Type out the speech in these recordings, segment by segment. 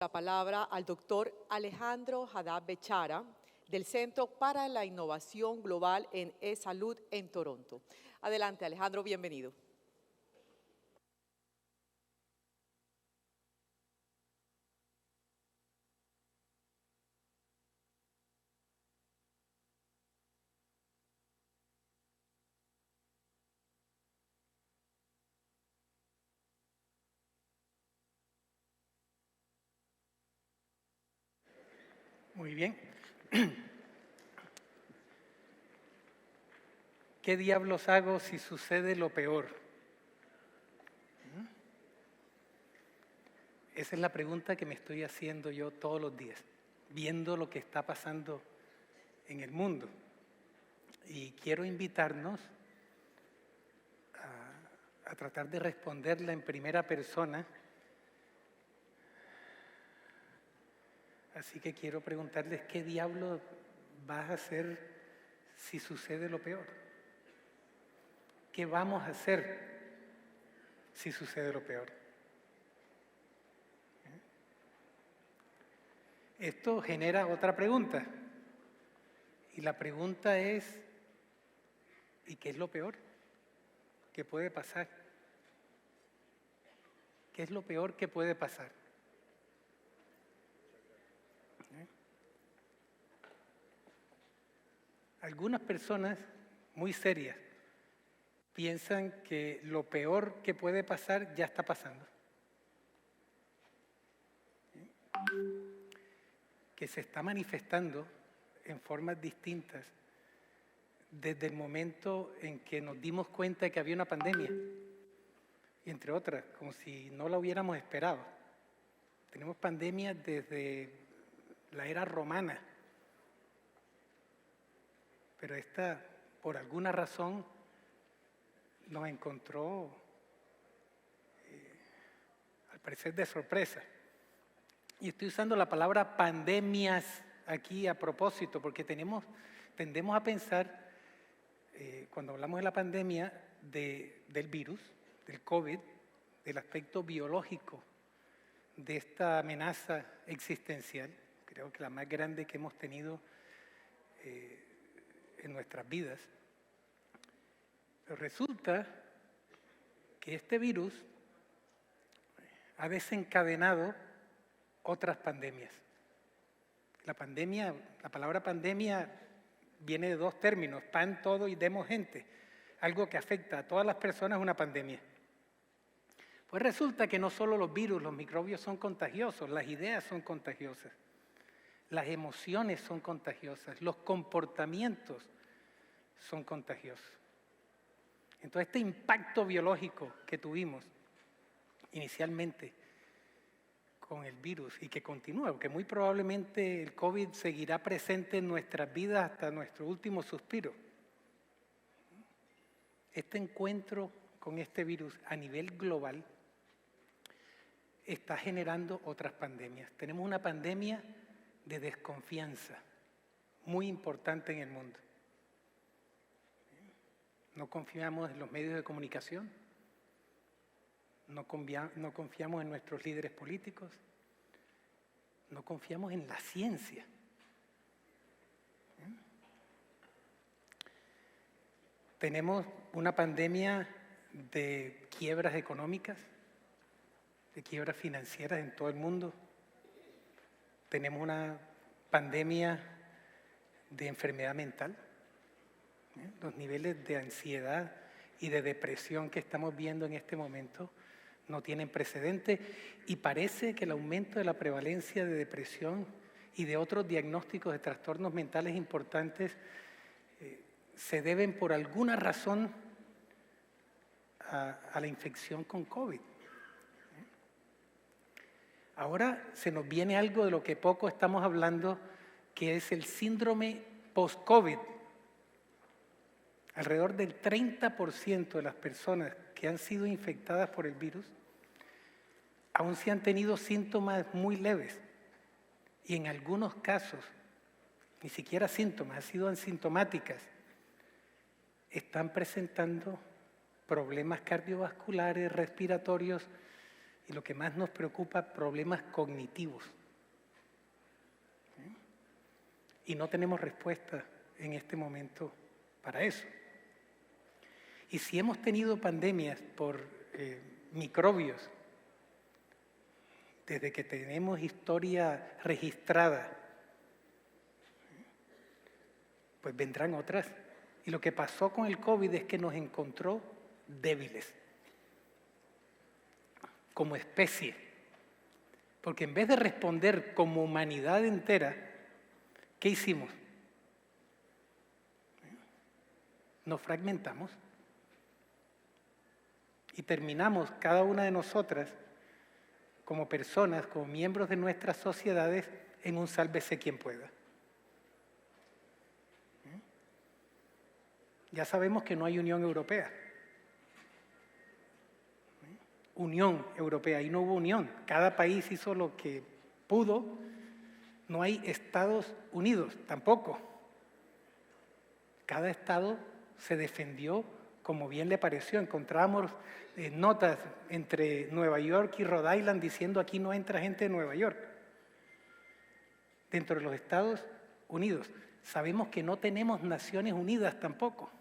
La palabra al doctor Alejandro Haddad Bechara, del Centro para la Innovación Global en E-Salud en Toronto. Adelante, Alejandro, bienvenido. Muy bien. ¿Qué diablos hago si sucede lo peor? Esa es la pregunta que me estoy haciendo yo todos los días, viendo lo que está pasando en el mundo. Y quiero invitarnos a tratar de responderla en primera persona. Así que quiero preguntarles, ¿qué diablo vas a hacer si sucede lo peor? ¿Qué vamos a hacer si sucede lo peor? Esto genera otra pregunta. Y la pregunta es, ¿y qué es lo peor que puede pasar? ¿Qué es lo peor que puede pasar? Algunas personas muy serias piensan que lo peor que puede pasar ya está pasando. Que se está manifestando en formas distintas desde el momento en que nos dimos cuenta de que había una pandemia, y entre otras, como si no la hubiéramos esperado. Tenemos pandemias desde la era romana, pero esta, por alguna razón, nos encontró, al parecer, de sorpresa. Y estoy usando la palabra pandemias aquí a propósito, porque tendemos a pensar, cuando hablamos de la pandemia, del virus, del COVID, del aspecto biológico de esta amenaza existencial, creo que la más grande que hemos tenido en nuestras vidas. Pero resulta que este virus ha desencadenado otras pandemias. La palabra pandemia viene de dos términos, pan, todo y demos gente. Algo que afecta a todas las personas es una pandemia. Pues resulta que no solo los virus, los microbios son contagiosos, las ideas son contagiosas, las emociones son contagiosas, los comportamientos son contagiosos. Entonces, este impacto biológico que tuvimos inicialmente con el virus y que continúa, porque muy probablemente el COVID seguirá presente en nuestras vidas hasta nuestro último suspiro. Este encuentro con este virus a nivel global está generando otras pandemias. Tenemos una pandemia de desconfianza muy importante en el mundo. No confiamos en los medios de comunicación, no confiamos en nuestros líderes políticos, no confiamos en la ciencia. Tenemos una pandemia de quiebras económicas, de quiebras financieras en todo el mundo. Tenemos una pandemia de enfermedad mental. Los niveles de ansiedad y de depresión que estamos viendo en este momento no tienen precedente, y parece que el aumento de la prevalencia de depresión y de otros diagnósticos de trastornos mentales importantes se deben por alguna razón a la infección con COVID. Ahora se nos viene algo de lo que poco estamos hablando, que es el síndrome post-COVID. Alrededor del 30% de las personas que han sido infectadas por el virus aún sí han tenido síntomas muy leves, y en algunos casos, ni siquiera síntomas, han sido asintomáticas, están presentando problemas cardiovasculares, respiratorios y lo que más nos preocupa, problemas cognitivos. Y no tenemos respuesta en este momento para eso. Y si hemos tenido pandemias por microbios, desde que tenemos historia registrada, pues vendrán otras. Y lo que pasó con el COVID es que nos encontró débiles como especie. Porque en vez de responder como humanidad entera, ¿qué hicimos? Nos fragmentamos y terminamos cada una de nosotras como personas, como miembros de nuestras sociedades, en un sálvese quien pueda. Ya sabemos que no hay Unión Europea. Unión Europea, y no hubo unión. Cada país hizo lo que pudo. No hay Estados Unidos, tampoco. Cada estado se defendió como bien le pareció. Encontramos notas entre Nueva York y Rhode Island diciendo aquí no entra gente de Nueva York. Dentro de los Estados Unidos. Sabemos que no tenemos Naciones Unidas tampoco,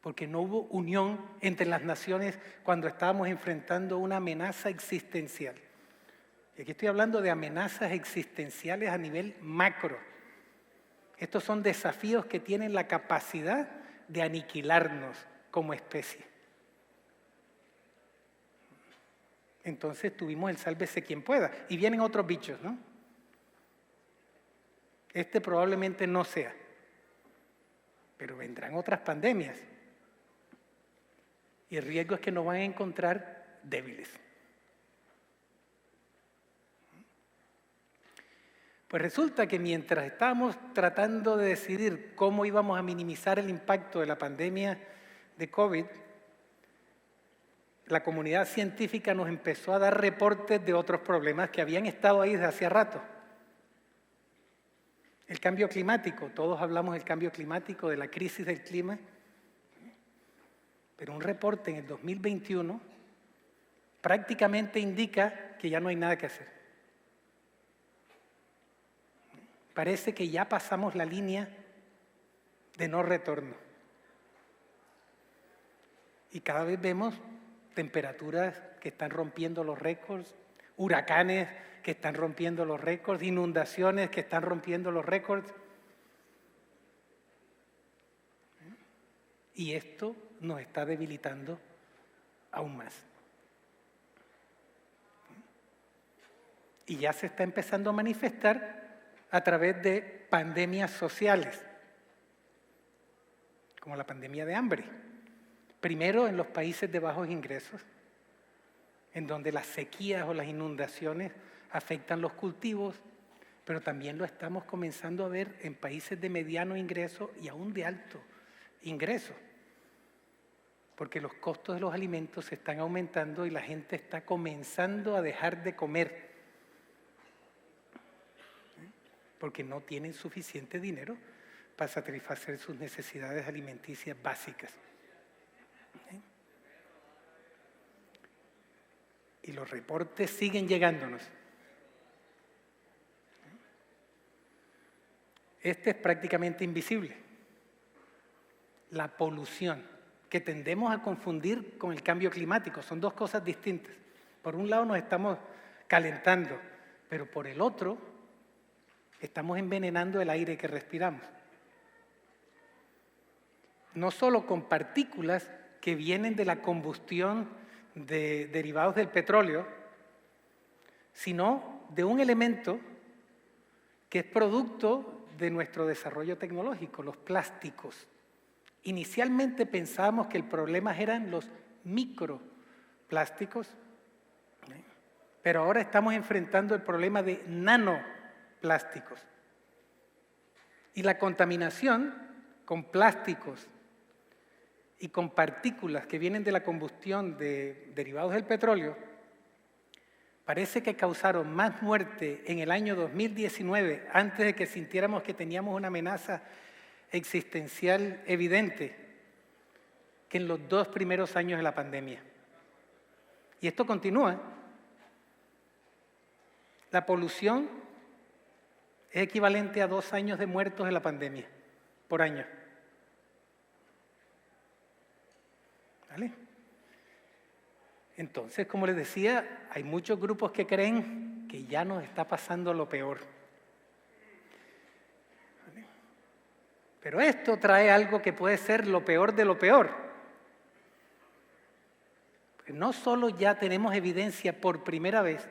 porque no hubo unión entre las naciones cuando estábamos enfrentando una amenaza existencial. Y aquí estoy hablando de amenazas existenciales a nivel macro. Estos son desafíos que tienen la capacidad de aniquilarnos como especie. Entonces tuvimos el sálvese quien pueda. Y vienen otros bichos, ¿no? Este probablemente no sea. Pero vendrán otras pandemias. Y el riesgo es que nos van a encontrar débiles. Pues resulta que mientras estábamos tratando de decidir cómo íbamos a minimizar el impacto de la pandemia de COVID, la comunidad científica nos empezó a dar reportes de otros problemas que habían estado ahí desde hacía rato. El cambio climático, todos hablamos del cambio climático, de la crisis del clima, pero un reporte en el 2021 prácticamente indica que ya no hay nada que hacer. Parece que ya pasamos la línea de no retorno. Y cada vez vemos temperaturas que están rompiendo los récords, huracanes que están rompiendo los récords, inundaciones que están rompiendo los récords. Y esto nos está debilitando aún más. Y ya se está empezando a manifestar a través de pandemias sociales, como la pandemia de hambre. Primero en los países de bajos ingresos, en donde las sequías o las inundaciones afectan los cultivos, pero también lo estamos comenzando a ver en países de mediano ingreso y aún de alto ingreso, porque los costos de los alimentos se están aumentando y la gente está comenzando a dejar de comer, porque no tienen suficiente dinero para satisfacer sus necesidades alimenticias básicas. Y los reportes siguen llegándonos. Este es prácticamente invisible. La polución, que tendemos a confundir con el cambio climático, son dos cosas distintas. Por un lado nos estamos calentando, pero por el otro estamos envenenando el aire que respiramos. No solo con partículas que vienen de la combustión de derivados del petróleo, sino de un elemento que es producto de nuestro desarrollo tecnológico, los plásticos. Inicialmente pensábamos que el problema eran los microplásticos, pero ahora estamos enfrentando el problema de nanoplásticos. Y la contaminación con plásticos y con partículas que vienen de la combustión de derivados del petróleo, parece que causaron más muerte en el año 2019, antes de que sintiéramos que teníamos una amenaza existencial evidente, que en los 2 primeros años de la pandemia. Y esto continúa. La polución es equivalente a 2 años de muertos de la pandemia, por año. ¿Vale? Entonces, como les decía, hay muchos grupos que creen que ya nos está pasando lo peor. ¿Vale? Pero esto trae algo que puede ser lo peor de lo peor. Porque no solo ya tenemos evidencia por primera vez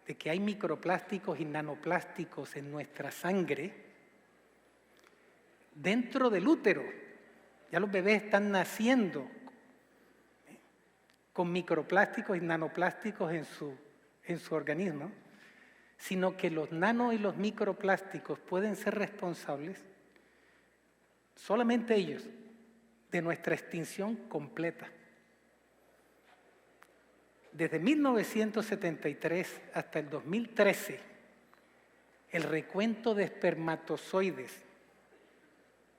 de que hay microplásticos y nanoplásticos en nuestra sangre, dentro del útero. Ya los bebés están naciendo con microplásticos y nanoplásticos en su organismo, sino que los nano y los microplásticos pueden ser responsables, solamente ellos, de nuestra extinción completa. Desde 1973 hasta el 2013, el recuento de espermatozoides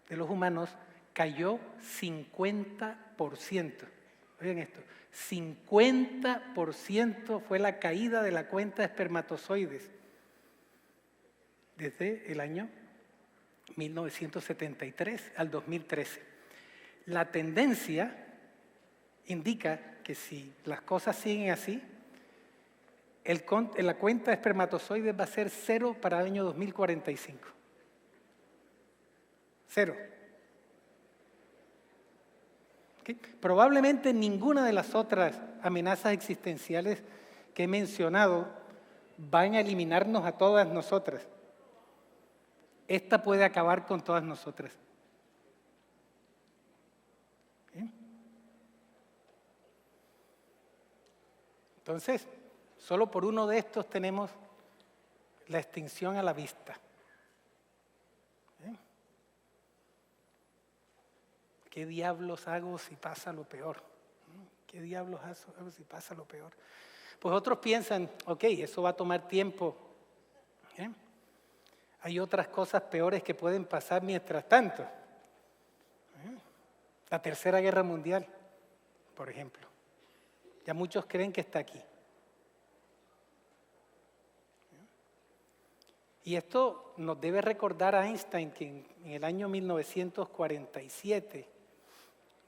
de los humanos cayó 50%. Oigan esto, 50% fue la caída de la cuenta de espermatozoides desde el año 1973 al 2013. La tendencia indica que si las cosas siguen así, la cuenta de espermatozoides va a ser 0 para el año 2045. 0. ¿Okay? Probablemente ninguna de las otras amenazas existenciales que he mencionado van a eliminarnos a todas nosotras. Esta puede acabar con todas nosotras. ¿Okay? Entonces, solo por uno de estos tenemos la extinción a la vista. ¿Qué diablos hago si pasa lo peor? ¿Qué diablos hago si pasa lo peor? Pues otros piensan, ok, eso va a tomar tiempo. Hay otras cosas peores que pueden pasar mientras tanto. La Tercera Guerra Mundial, por ejemplo. Ya muchos creen que está aquí. Y esto nos debe recordar a Einstein que en el año 1947,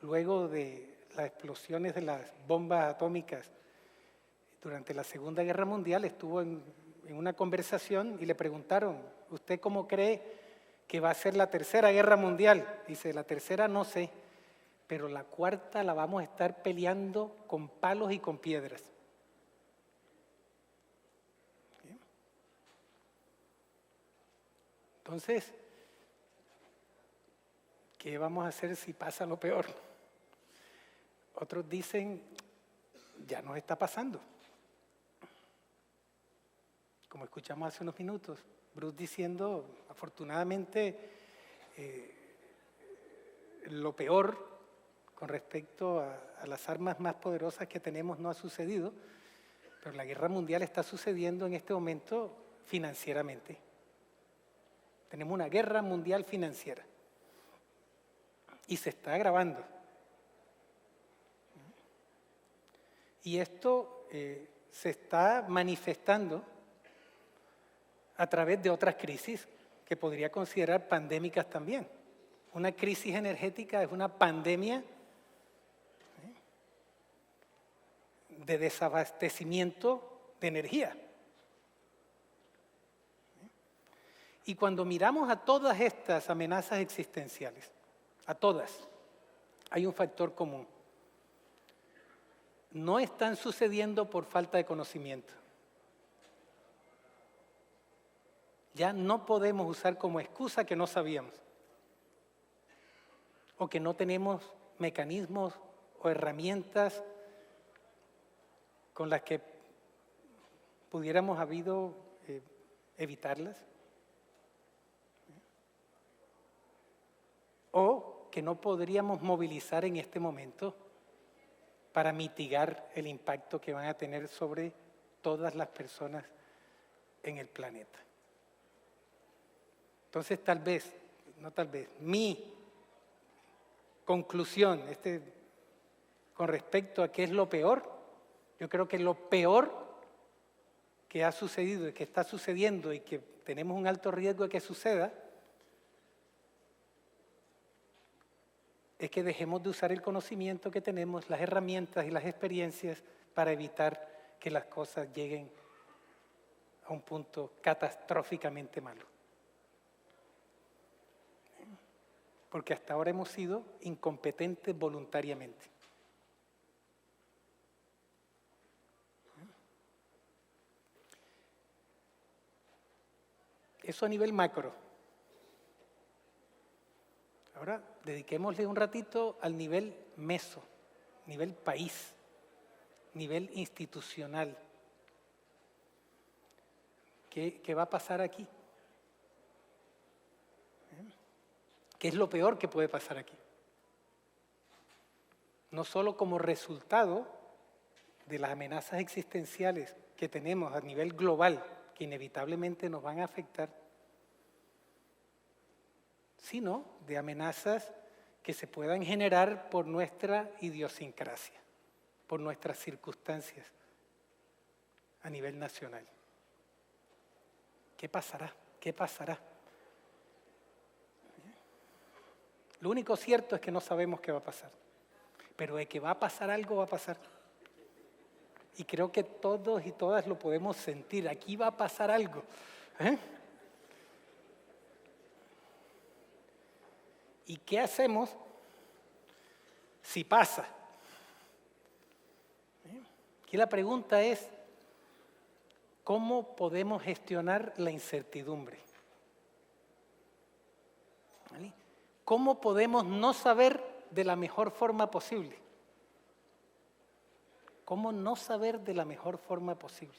luego de las explosiones de las bombas atómicas durante la Segunda Guerra Mundial, estuvo en una conversación y le preguntaron, ¿usted cómo cree que va a ser la Tercera Guerra Mundial? Dice, la tercera no sé, pero la cuarta la vamos a estar peleando con palos y con piedras. ¿Sí? Entonces, ¿qué vamos a hacer si pasa lo peor? Otros dicen, ya nos está pasando. Como escuchamos hace unos minutos, Bruce diciendo, afortunadamente, lo peor con respecto a las armas más poderosas que tenemos no ha sucedido, pero la guerra mundial está sucediendo en este momento financieramente. Tenemos una guerra mundial financiera y se está agravando. Y esto se está manifestando a través de otras crisis que podría considerar pandémicas también. Una crisis energética es una pandemia de desabastecimiento de energía. Y cuando miramos a todas estas amenazas existenciales, a todas, hay un factor común. No están sucediendo por falta de conocimiento. Ya no podemos usar como excusa que no sabíamos o que no tenemos mecanismos o herramientas con las que pudiéramos evitarlas, o que no podríamos movilizar en este momento para mitigar el impacto que van a tener sobre todas las personas en el planeta. Entonces, mi conclusión con respecto a qué es lo peor, Yo creo que lo peor que ha sucedido y que está sucediendo y que tenemos un alto riesgo de que suceda es que dejemos de usar el conocimiento que tenemos, las herramientas y las experiencias para evitar que las cosas lleguen a un punto catastróficamente malo. Porque hasta ahora hemos sido incompetentes voluntariamente. Eso a nivel macro. Ahora dediquémosle un ratito al nivel meso, nivel país, nivel institucional. ¿Qué va a pasar aquí? ¿Qué es lo peor que puede pasar aquí? No solo como resultado de las amenazas existenciales que tenemos a nivel global, que inevitablemente nos van a afectar, sino de amenazas que se puedan generar por nuestra idiosincrasia, por nuestras circunstancias a nivel nacional. ¿Qué pasará? ¿Qué pasará? Lo único cierto es que no sabemos qué va a pasar, pero de que va a pasar algo, va a pasar. Y creo que todos y todas lo podemos sentir. Aquí va a pasar algo. ¿Y qué hacemos si pasa? Aquí la pregunta es, ¿cómo podemos gestionar la incertidumbre? ¿Vale? ¿Cómo podemos no saber de la mejor forma posible? ¿Cómo no saber de la mejor forma posible?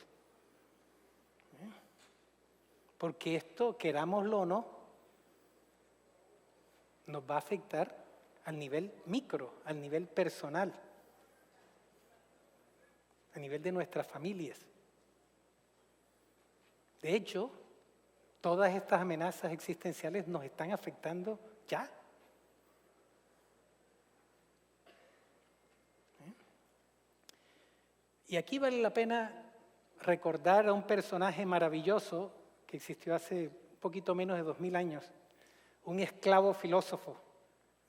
Porque esto, querámoslo o no, nos va a afectar al nivel micro, al nivel personal, a nivel de nuestras familias. De hecho, todas estas amenazas existenciales nos están afectando ya. Y aquí vale la pena recordar a un personaje maravilloso que existió hace un poquito menos de 2000 años, un esclavo filósofo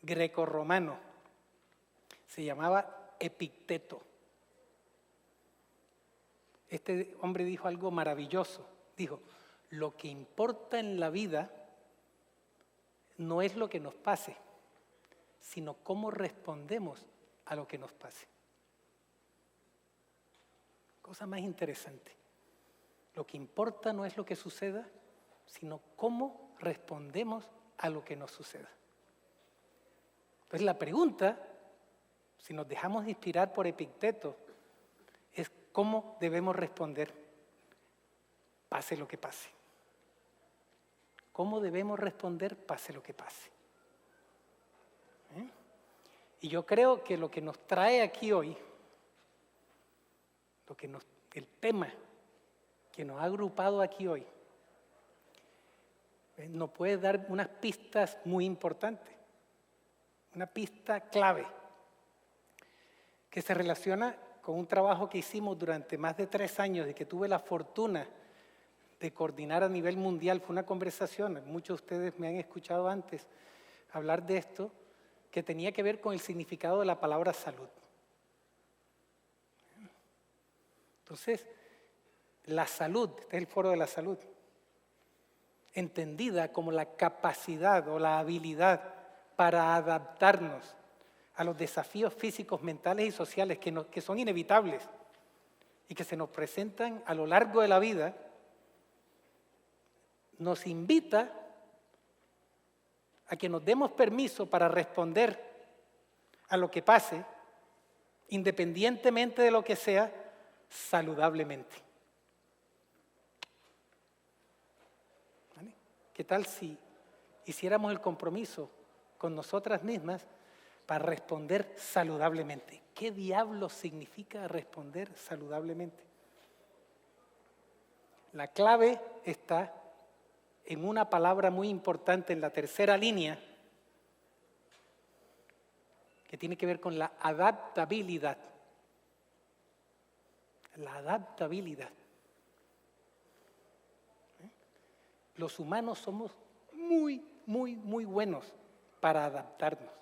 grecorromano, se llamaba Epicteto. Este hombre dijo algo maravilloso, dijo, lo que importa en la vida no es lo que nos pase, sino cómo respondemos a lo que nos pase. Cosa más interesante. Lo que importa no es lo que suceda, sino cómo respondemos a lo que nos suceda. Entonces la pregunta, si nos dejamos de inspirar por Epicteto, es cómo debemos responder, pase lo que pase. ¿Cómo debemos responder, pase lo que pase? Y yo creo que lo que nos trae aquí hoy, el tema que nos ha agrupado aquí hoy, nos puede dar unas pistas muy importantes, una pista clave, que se relaciona con un trabajo que hicimos durante más de 3 años y que tuve la fortuna de coordinar a nivel mundial. Fue una conversación, muchos de ustedes me han escuchado antes hablar de esto, que tenía que ver con el significado de la palabra salud. Entonces, la salud, este es el foro de la salud, entendida como la capacidad o la habilidad para adaptarnos a los desafíos físicos, mentales y sociales que son inevitables y que se nos presentan a lo largo de la vida, nos invita a que nos demos permiso para responder a lo que pase, independientemente de lo que sea, saludablemente. ¿Vale? ¿Qué tal si hiciéramos el compromiso con nosotras mismas para responder saludablemente? ¿Qué diablos significa responder saludablemente? La clave está en una palabra muy importante en la tercera línea, que tiene que ver con la adaptabilidad. la adaptabilidad. Los humanos somos muy, muy, muy buenos para adaptarnos.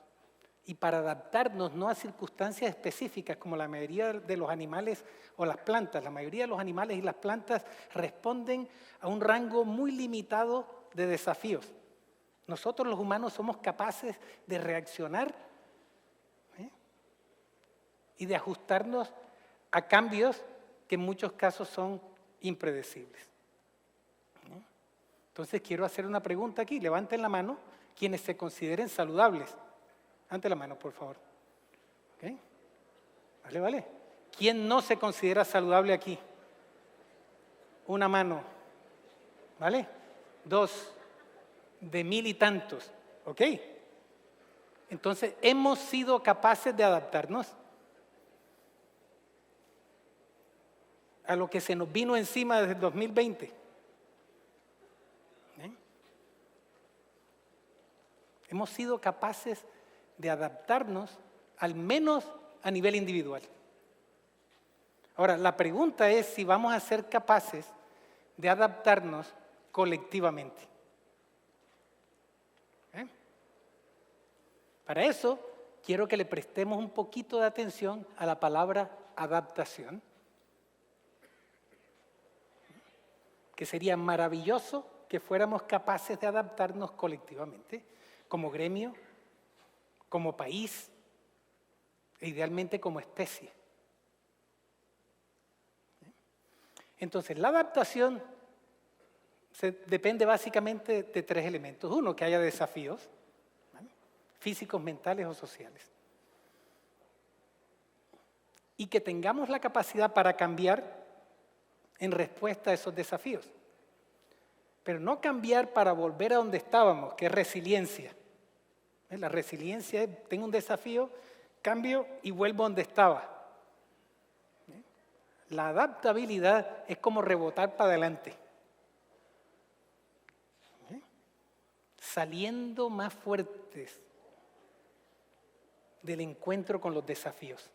Y para adaptarnos no a circunstancias específicas como la mayoría de los animales o las plantas. La mayoría de los animales y las plantas responden a un rango muy limitado de desafíos. Nosotros los humanos somos capaces de reaccionar y de ajustarnos a cambios que en muchos casos son impredecibles. Entonces quiero hacer una pregunta aquí. Levanten la mano quienes se consideren saludables. Ante la mano, por favor. ¿Okay? Vale. ¿Quién no se considera saludable aquí? Una mano. ¿Vale? 2 de 1000 y tantos. ¿Ok? Entonces, ¿hemos sido capaces de adaptarnos a lo que se nos vino encima desde el 2020? Hemos sido capaces de adaptarnos, al menos a nivel individual. Ahora, la pregunta es si vamos a ser capaces de adaptarnos colectivamente. Para eso, quiero que le prestemos un poquito de atención a la palabra adaptación, que sería maravilloso que fuéramos capaces de adaptarnos colectivamente, como gremio, como país e idealmente como especie. Entonces, la adaptación depende básicamente de 3 elementos. Uno, que haya desafíos, ¿vale?, físicos, mentales o sociales. Y que tengamos la capacidad para cambiar en respuesta a esos desafíos. Pero no cambiar para volver a donde estábamos, que es resiliencia. La resiliencia es, tengo un desafío, cambio y vuelvo donde estaba. La adaptabilidad es como rebotar para adelante, saliendo más fuertes del encuentro con los desafíos.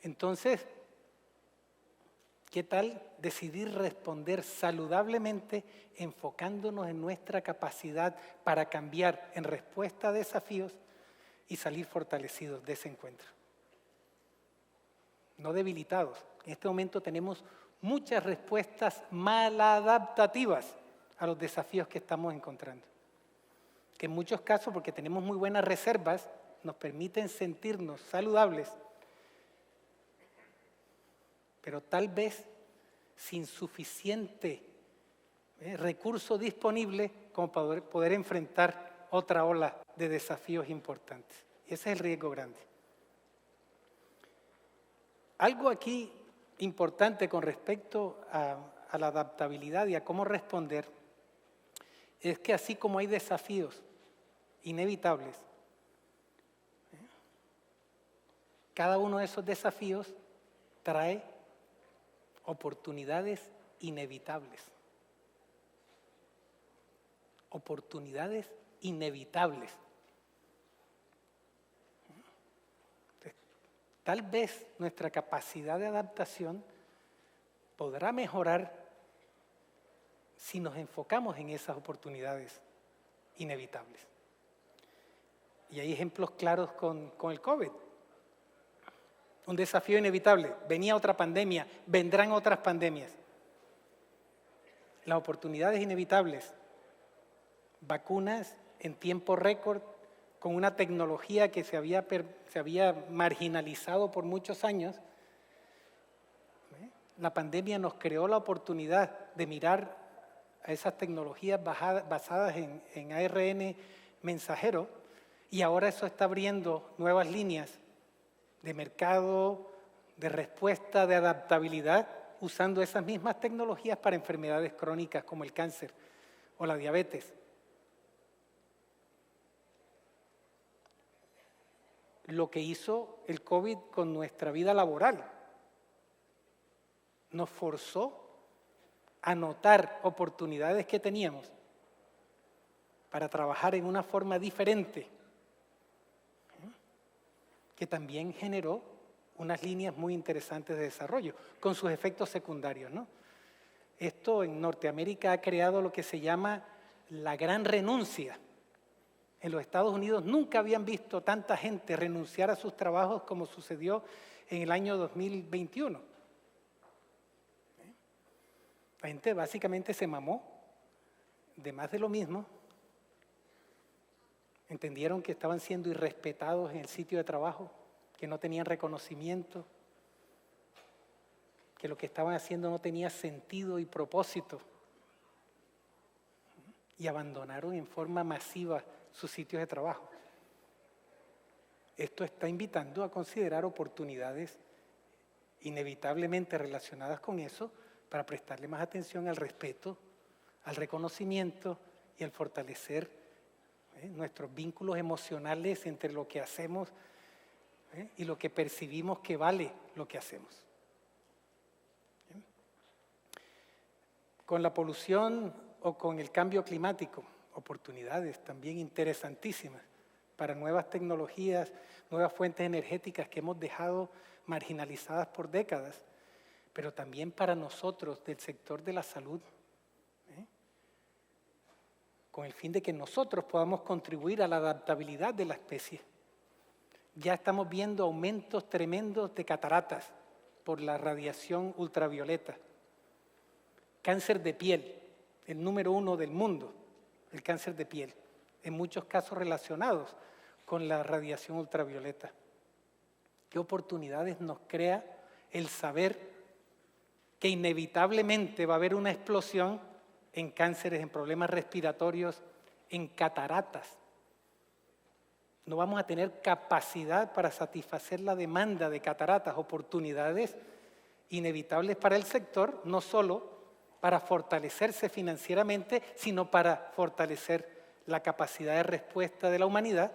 Entonces, ¿qué tal decidir responder saludablemente enfocándonos en nuestra capacidad para cambiar en respuesta a desafíos y salir fortalecidos de ese encuentro? No debilitados. En este momento tenemos muchas respuestas maladaptativas a los desafíos que estamos encontrando. Que en muchos casos, porque tenemos muy buenas reservas, nos permiten sentirnos saludables, pero tal vez sin suficiente recurso disponible como para poder enfrentar otra ola de desafíos importantes. Y ese es el riesgo grande. Algo aquí importante con respecto a la adaptabilidad y a cómo responder es que así como hay desafíos inevitables, cada uno de esos desafíos trae oportunidades inevitables. Oportunidades inevitables. Tal vez nuestra capacidad de adaptación podrá mejorar si nos enfocamos en esas oportunidades inevitables. Y hay ejemplos claros con el COVID. Un desafío inevitable. Venía otra pandemia, vendrán otras pandemias. Las oportunidades inevitables. Vacunas en tiempo récord, con una tecnología que se había marginalizado por muchos años. La pandemia nos creó la oportunidad de mirar a esas tecnologías basadas en ARN mensajero, y ahora eso está abriendo nuevas líneas de mercado, de respuesta, de adaptabilidad, usando esas mismas tecnologías para enfermedades crónicas como el cáncer o la diabetes. Lo que hizo el COVID con nuestra vida laboral nos forzó a notar oportunidades que teníamos para trabajar en una forma diferente. que también generó unas líneas muy interesantes de desarrollo, con sus efectos secundarios, ¿no? Esto en Norteamérica ha creado lo que se llama la gran renuncia. En los Estados Unidos nunca habían visto tanta gente renunciar a sus trabajos como sucedió en el año 2021. La gente básicamente se mamó de más de lo mismo. Entendieron que estaban siendo irrespetados en el sitio de trabajo, que no tenían reconocimiento, que lo que estaban haciendo no tenía sentido y propósito. Y abandonaron en forma masiva sus sitios de trabajo. Esto está invitando a considerar oportunidades inevitablemente relacionadas con eso para prestarle más atención al respeto, al reconocimiento y al fortalecer nuestros vínculos emocionales entre lo que hacemos y lo que percibimos que vale lo que hacemos. Con la polución o con el cambio climático, oportunidades también interesantísimas para nuevas tecnologías, nuevas fuentes energéticas que hemos dejado marginalizadas por décadas, pero también para nosotros del sector de la salud, con el fin de que nosotros podamos contribuir a la adaptabilidad de la especie. Ya estamos viendo aumentos tremendos de cataratas por la radiación ultravioleta. Cáncer de piel, el número 1 del mundo, el cáncer de piel, en muchos casos relacionados con la radiación ultravioleta. ¿Qué oportunidades nos crea el saber que inevitablemente va a haber una explosión en cánceres, en problemas respiratorios, en cataratas? No vamos a tener capacidad para satisfacer la demanda de cataratas, oportunidades inevitables para el sector, no solo para fortalecerse financieramente, sino para fortalecer la capacidad de respuesta de la humanidad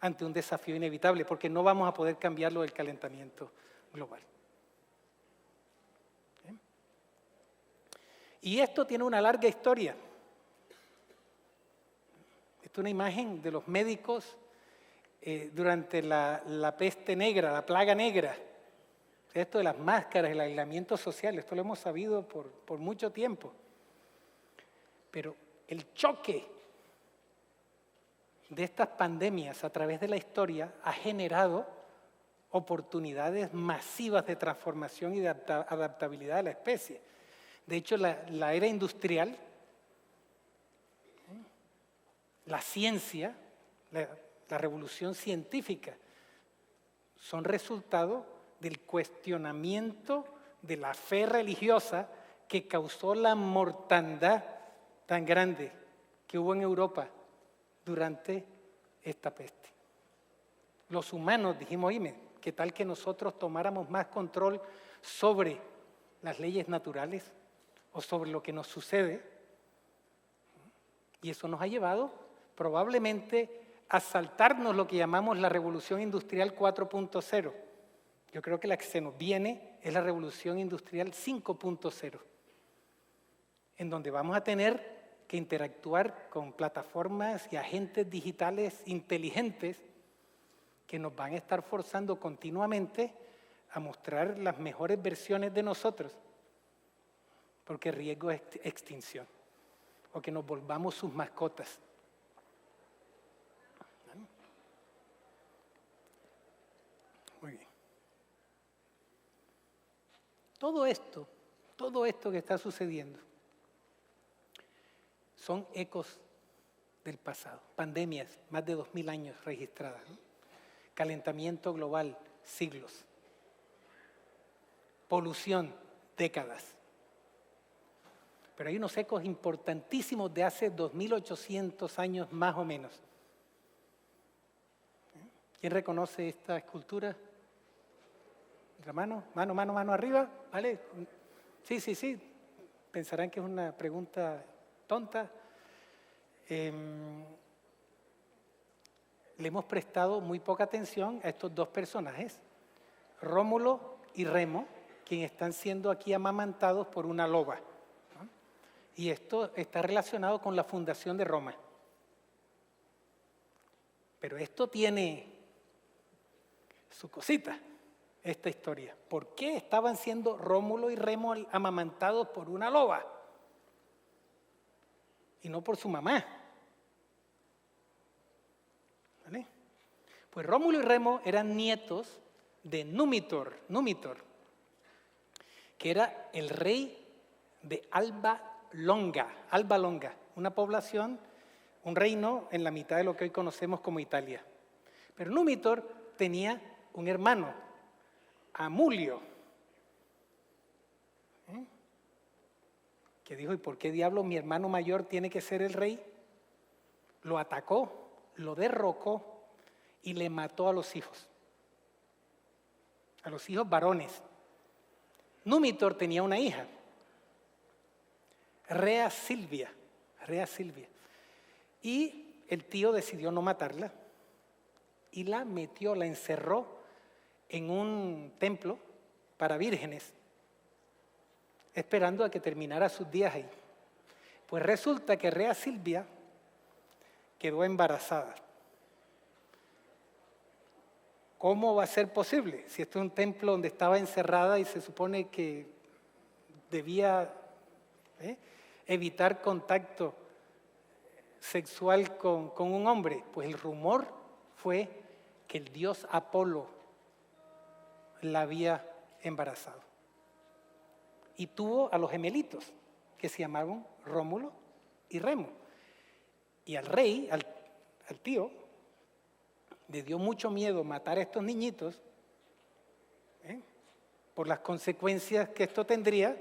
ante un desafío inevitable, porque no vamos a poder cambiarlo del calentamiento global. ¿Bien? Y esto tiene una larga historia. Esta es una imagen de los médicos durante la peste negra, la plaga negra. Esto de las máscaras, el aislamiento social, esto lo hemos sabido por mucho tiempo. Pero el choque de estas pandemias a través de la historia ha generado oportunidades masivas de transformación y de adaptabilidad de la especie. De hecho, la era industrial, la ciencia, la revolución científica, son resultado del cuestionamiento de la fe religiosa que causó la mortandad tan grande que hubo en Europa durante esta peste. Los humanos dijimos, oíme, ¿qué tal que nosotros tomáramos más control sobre las leyes naturales o sobre lo que nos sucede? Y eso nos ha llevado probablemente a saltarnos lo que llamamos la revolución industrial 4.0. Yo creo que la que se nos viene es la revolución industrial 5.0, en donde vamos a tener que interactuar con plataformas y agentes digitales inteligentes que nos van a estar forzando continuamente a mostrar las mejores versiones de nosotros, porque el riesgo es extinción, o que nos volvamos sus mascotas. Muy bien. Todo esto que está sucediendo son ecos del pasado. Pandemias, más de 2000 años registradas, ¿no? Calentamiento global, siglos. Polución, décadas. Pero hay unos ecos importantísimos de hace 2800 años más o menos. ¿Quién reconoce esta escultura? ¿La mano? Mano arriba, ¿vale? Sí. Pensarán que es una pregunta tonta. Le hemos prestado muy poca atención a estos dos personajes, Rómulo y Remo, quienes están siendo aquí amamantados por una loba, ¿no? Y esto está relacionado con la fundación de Roma. Pero esto tiene su cosita esta historia. ¿Por qué estaban siendo Rómulo y Remo amamantados por una loba? Y no por su mamá. ¿Vale? Pues Rómulo y Remo eran nietos de Númitor, que era el rey de Alba Longa, una población, un reino en la mitad de lo que hoy conocemos como Italia. Pero Númitor tenía un hermano, Amulio, que dijo, ¿y por qué diablo mi hermano mayor tiene que ser el rey? Lo atacó, lo derrocó y le mató a los hijos varones. Númitor tenía una hija, Rea Silvia, y el tío decidió no matarla y la encerró en un templo para vírgenes, esperando a que terminara sus días ahí. Pues resulta que Rea Silvia quedó embarazada. ¿Cómo va a ser posible? Si esto es un templo donde estaba encerrada y se supone que debía evitar contacto sexual con un hombre. Pues el rumor fue que el dios Apolo la había embarazado. Y tuvo a los gemelitos, que se llamaban Rómulo y Remo. Y al rey, al tío, le dio mucho miedo matar a estos niñitos, por las consecuencias que esto tendría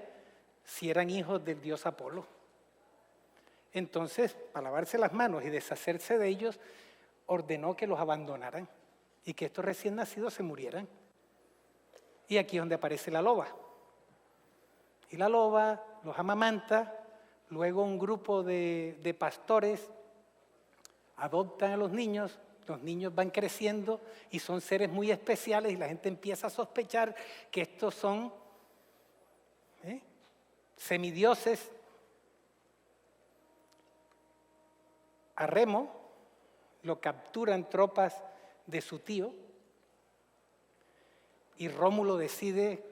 si eran hijos del dios Apolo. Entonces, para lavarse las manos y deshacerse de ellos, ordenó que los abandonaran y que estos recién nacidos se murieran. Y aquí es donde aparece la loba. Y la loba los amamanta, luego un grupo de pastores adoptan a los niños van creciendo y son seres muy especiales y la gente empieza a sospechar que estos son semidioses. A Remo lo capturan tropas de su tío y Rómulo decide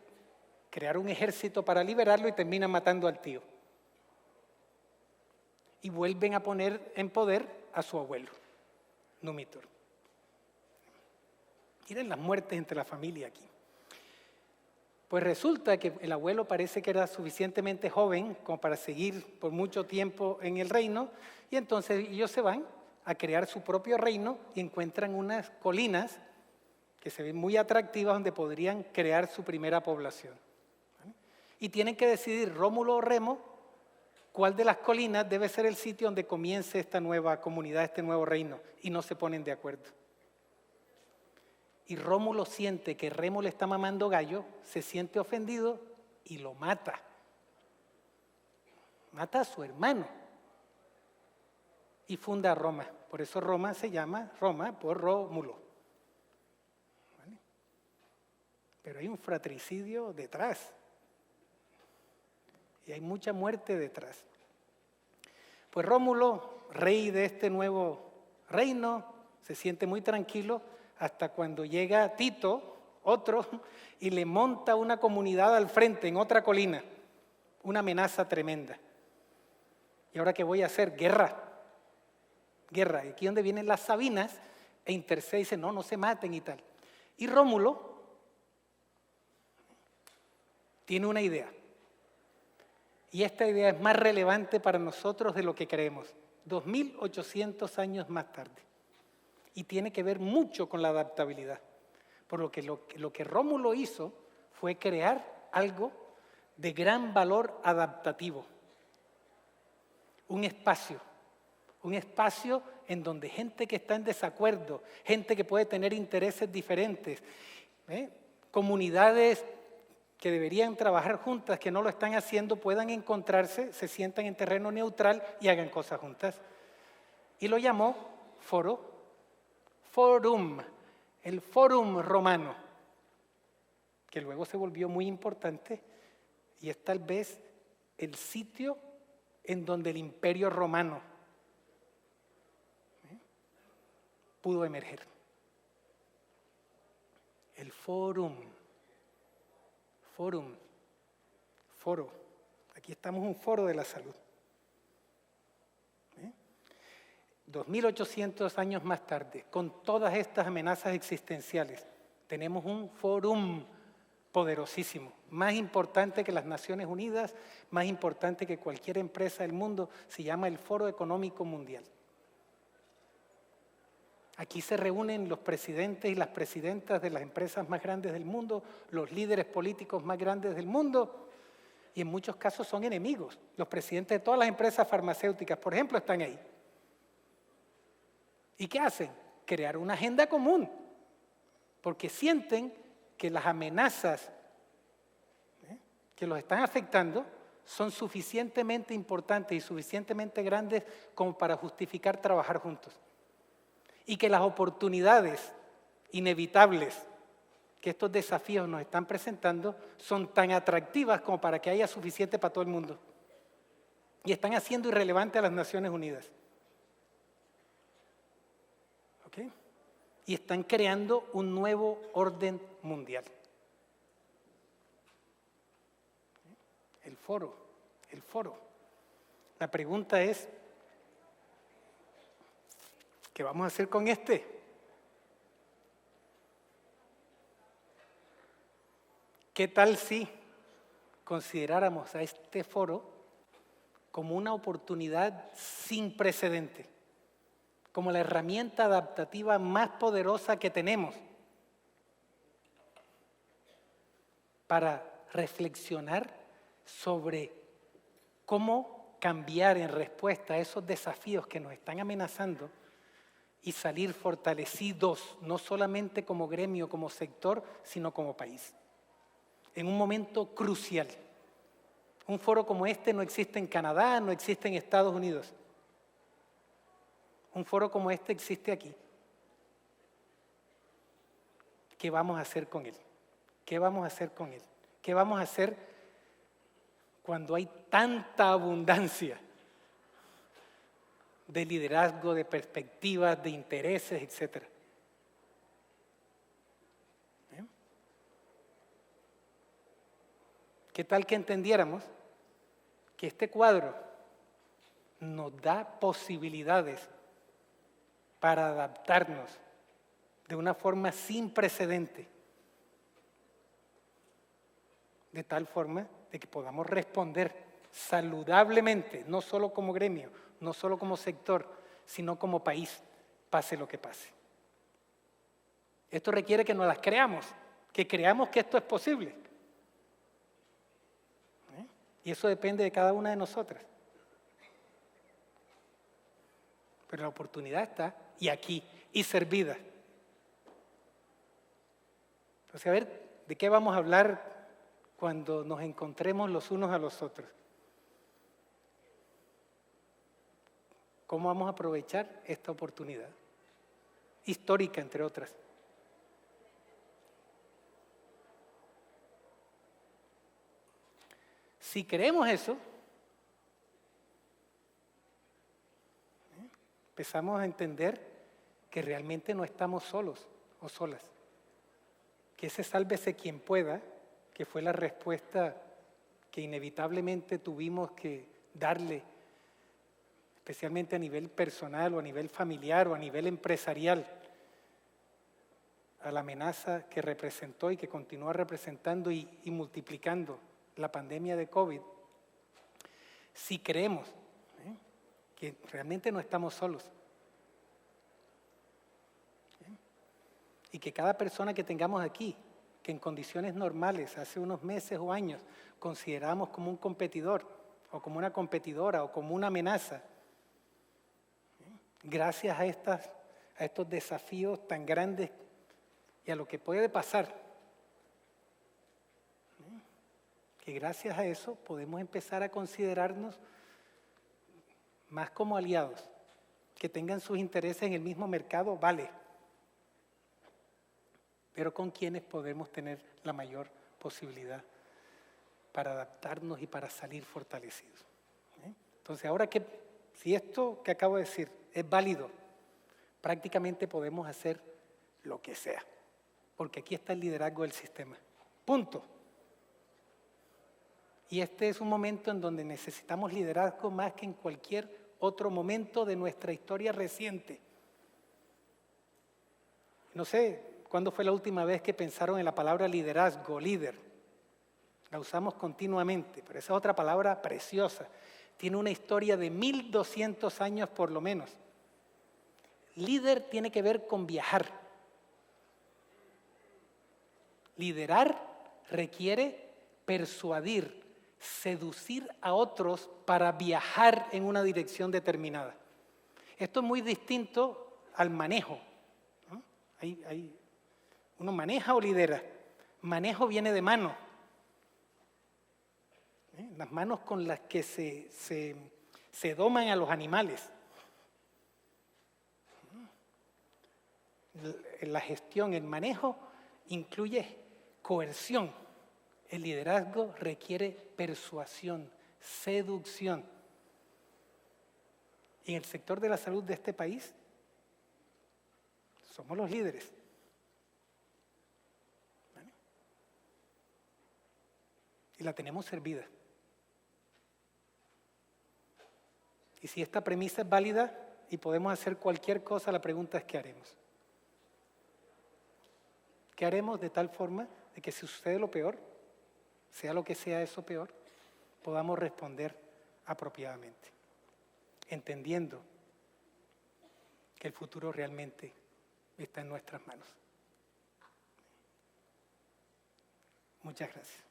crear un ejército para liberarlo y termina matando al tío. Y vuelven a poner en poder a su abuelo, Númitor. Miren las muertes entre la familia aquí. Pues resulta que el abuelo parece que era suficientemente joven como para seguir por mucho tiempo en el reino, y entonces ellos se van a crear su propio reino y encuentran unas colinas que se ven muy atractivas donde podrían crear su primera población. Y tienen que decidir Rómulo o Remo cuál de las colinas debe ser el sitio donde comience esta nueva comunidad, este nuevo reino, y no se ponen de acuerdo. Y Rómulo siente que Remo le está mamando gallo, se siente ofendido y lo mata. Mata a su hermano y funda Roma. Por eso Roma se llama Roma por Rómulo. ¿Vale? Pero hay un fratricidio detrás. Y hay mucha muerte detrás. Pues Rómulo, rey de este nuevo reino, se siente muy tranquilo hasta cuando llega Tito, otro, y le monta una comunidad al frente en otra colina. Una amenaza tremenda. ¿Y ahora qué voy a hacer? Guerra. Y aquí donde vienen las Sabinas e intercede y dice, no se maten y tal. Y Rómulo tiene una idea. Y esta idea es más relevante para nosotros de lo que creemos. 2800 años más tarde. Y tiene que ver mucho con la adaptabilidad. Por lo que Rómulo hizo fue crear algo de gran valor adaptativo. Un espacio en donde gente que está en desacuerdo, gente que puede tener intereses diferentes, comunidades que deberían trabajar juntas, que no lo están haciendo, puedan encontrarse, se sientan en terreno neutral y hagan cosas juntas. Y lo llamó Forum, el Forum romano, que luego se volvió muy importante y es tal vez el sitio en donde el Imperio Romano pudo emerger. El foro. Aquí estamos en un foro de la salud. 2800 años más tarde, con todas estas amenazas existenciales, tenemos un fórum poderosísimo, más importante que las Naciones Unidas, más importante que cualquier empresa del mundo, se llama el Foro Económico Mundial. Aquí se reúnen los presidentes y las presidentas de las empresas más grandes del mundo, los líderes políticos más grandes del mundo, y en muchos casos son enemigos. Los presidentes de todas las empresas farmacéuticas, por ejemplo, están ahí. ¿Y qué hacen? Crear una agenda común, porque sienten que las amenazas que los están afectando son suficientemente importantes y suficientemente grandes como para justificar trabajar juntos. Y que las oportunidades inevitables que estos desafíos nos están presentando son tan atractivas como para que haya suficiente para todo el mundo. Y están haciendo irrelevante a las Naciones Unidas. ¿Okay? Y están creando un nuevo orden mundial. El foro. La pregunta es, ¿qué vamos a hacer con este? ¿Qué tal si consideráramos a este foro como una oportunidad sin precedente, como la herramienta adaptativa más poderosa que tenemos para reflexionar sobre cómo cambiar en respuesta a esos desafíos que nos están amenazando y salir fortalecidos, no solamente como gremio, como sector, sino como país? En un momento crucial. Un foro como este no existe en Canadá, no existe en Estados Unidos. Un foro como este existe aquí. ¿Qué vamos a hacer con él? ¿Qué vamos a hacer con él? ¿Qué vamos a hacer cuando hay tanta abundancia de liderazgo, de perspectivas, de intereses, etcétera? ¿Qué tal que entendiéramos que este cuadro nos da posibilidades para adaptarnos de una forma sin precedente, de tal forma de que podamos responder saludablemente, no solo como gremio, no solo como sector, sino como país, pase lo que pase? Esto requiere que nos las creamos, que creamos que esto es posible. Y eso depende de cada una de nosotras. Pero la oportunidad está y aquí, y servida. Entonces, a ver, ¿de qué vamos a hablar cuando nos encontremos los unos a los otros? ¿Cómo vamos a aprovechar esta oportunidad? Histórica, entre otras. Si creemos eso, empezamos a entender que realmente no estamos solos o solas. Que ese sálvese quien pueda, que fue la respuesta que inevitablemente tuvimos que darle, especialmente a nivel personal o a nivel familiar o a nivel empresarial, a la amenaza que representó y que continúa representando y multiplicando la pandemia de COVID. Si creemos que realmente no estamos solos y que cada persona que tengamos aquí, que en condiciones normales, hace unos meses o años, consideramos como un competidor o como una competidora o como una amenaza, gracias a estos desafíos tan grandes y a lo que puede pasar, que gracias a eso podemos empezar a considerarnos más como aliados, que tengan sus intereses en el mismo mercado, vale, pero con quienes podemos tener la mayor posibilidad para adaptarnos y para salir fortalecidos. Entonces, ahora que, si esto que acabo de decir es válido, prácticamente podemos hacer lo que sea. porque aquí está el liderazgo del sistema. Punto. Y este es un momento en donde necesitamos liderazgo más que en cualquier otro momento de nuestra historia reciente. No sé cuándo fue la última vez que pensaron en la palabra liderazgo, líder. La usamos continuamente, pero esa otra palabra preciosa. Tiene una historia de 1200 años por lo menos. Líder tiene que ver con viajar. Liderar requiere persuadir, seducir a otros para viajar en una dirección determinada. Esto es muy distinto al manejo, ¿no? Uno maneja o lidera. Manejo viene de mano. Las manos con las que se doman a los animales. La gestión, el manejo incluye coerción. El liderazgo requiere persuasión, seducción. En el sector de la salud de este país, somos los líderes. ¿Vale? Y la tenemos servida. Y si esta premisa es válida y podemos hacer cualquier cosa, la pregunta es ¿qué haremos? ¿Qué haremos de tal forma de que si sucede lo peor, sea lo que sea eso peor, podamos responder apropiadamente, entendiendo que el futuro realmente está en nuestras manos? Muchas gracias.